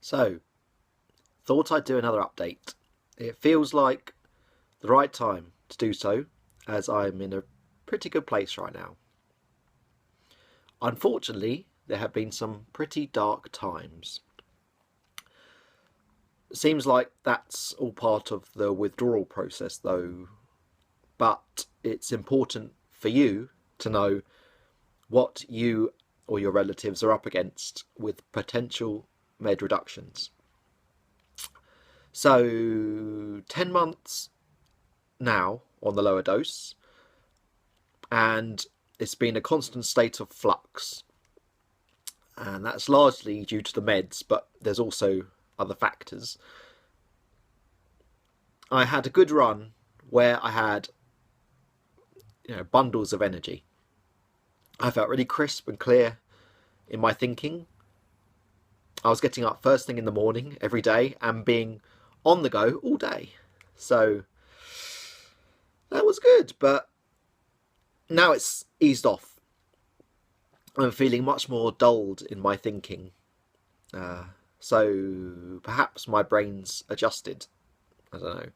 So, thought I'd do another update. It feels like the right time to do so, as I'm in a pretty good place right now. Unfortunately, there have been some pretty dark times. Seems like that's all part of the withdrawal process, though, but it's important for you to know what you or your relatives are up against with potential med reductions. So 10 months now on the lower dose, and it's been a constant state of flux. And that's largely due to the meds, but there's also other factors. I had a good run where I had bundles of energy. I felt really crisp and clear in my thinking. I was getting up first thing in the morning every day and being on the go all day. So that was good, but now it's eased off. I'm feeling much more dulled in my thinking. So perhaps my brain's adjusted. I don't know.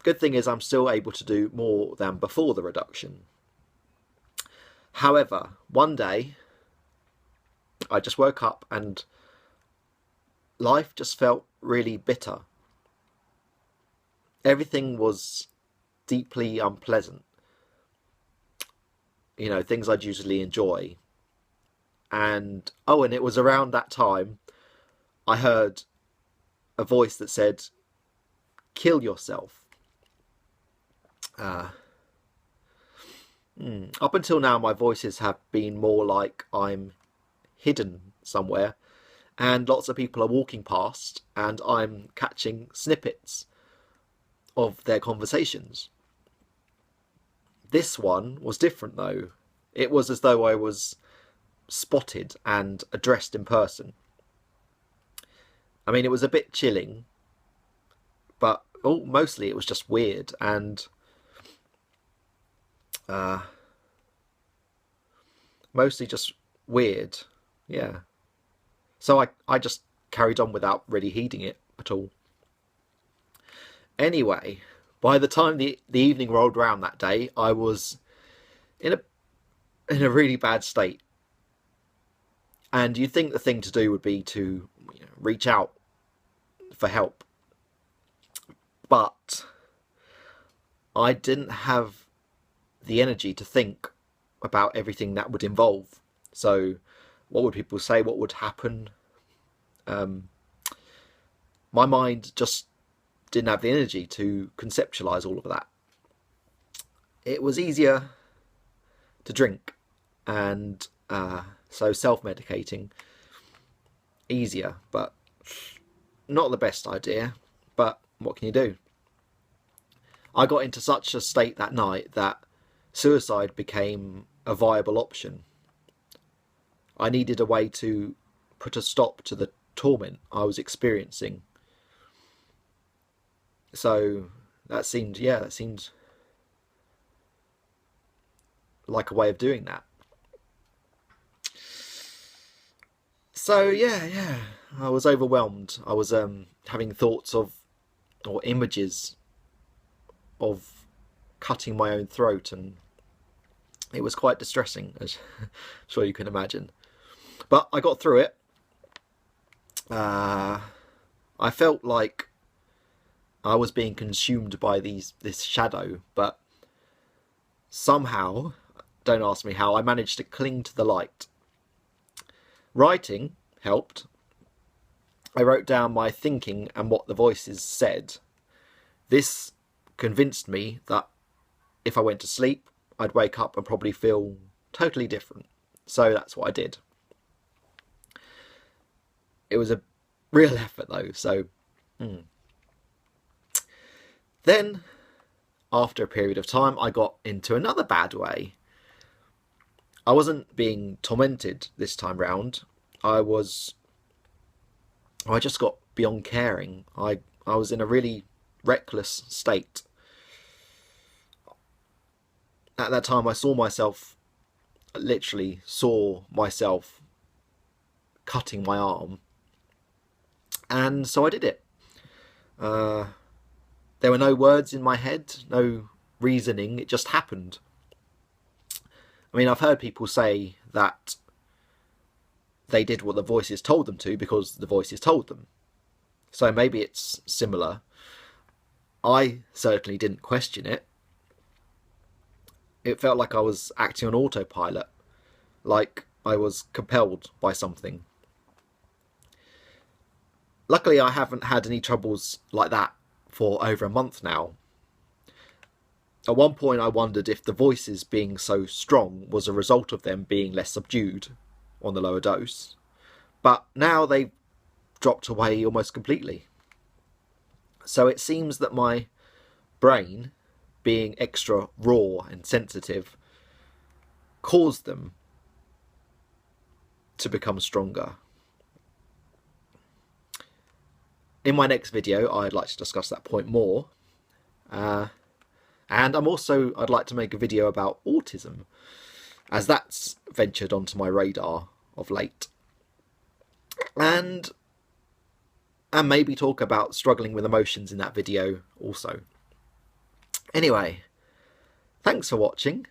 Good thing is I'm still able to do more than before the reduction. However, one day I just woke up and life just felt really bitter. Everything was deeply unpleasant. Things I'd usually enjoy. And it was around that time I heard a voice that said, "Kill yourself." Up until now, my voices have been more like I'm hidden somewhere and lots of people are walking past and I'm catching snippets of their conversations. This one was different though. It was as though I was spotted and addressed in person. I mean, it was a bit chilling, but mostly it was just weird and mostly just weird. Yeah. So I just carried on without really heeding it at all. Anyway, by the time the evening rolled round that day, I was in a really bad state. And you'd think the thing to do would be to reach out for help. But I didn't have the energy to think about everything that would involve. So what would people say? What would happen? My mind just didn't have the energy to conceptualize all of that. It was easier to drink, and so self-medicating easier, but not the best idea. But what can you do? I got into such a state that night that suicide became a viable option. I needed a way to put a stop to the torment I was experiencing. So that seemed like a way of doing that. So yeah, I was overwhelmed. I was having thoughts of, or images of, cutting my own throat, and it was quite distressing, as I'm sure you can imagine. But I got through it. I felt like I was being consumed by this shadow, but somehow, don't ask me how, I managed to cling to the light. Writing helped. I wrote down my thinking and what the voices said. This convinced me that if I went to sleep, I'd wake up and probably feel totally different. So that's what I did. It was a real effort though, so... Then, after a period of time, I got into another bad way. I wasn't being tormented this time round. I just got beyond caring. I was in a really reckless state. At that time, I literally saw myself cutting my arm. And so I did it. There were no words in my head, no reasoning, it just happened. I mean, I've heard people say that they did what the voices told them to because the voices told them. So maybe it's similar. I certainly didn't question it. It felt like I was acting on autopilot, like I was compelled by something. Luckily, I haven't had any troubles like that for over a month now. At one point, I wondered if the voices being so strong was a result of them being less subdued on the lower dose. But now they've dropped away almost completely. So it seems that my brain, being extra raw and sensitive, caused them to become stronger. In my next video, I'd like to discuss that point more. And I'd like to make a video about autism, as that's ventured onto my radar of late. And maybe talk about struggling with emotions in that video also. Anyway, thanks for watching.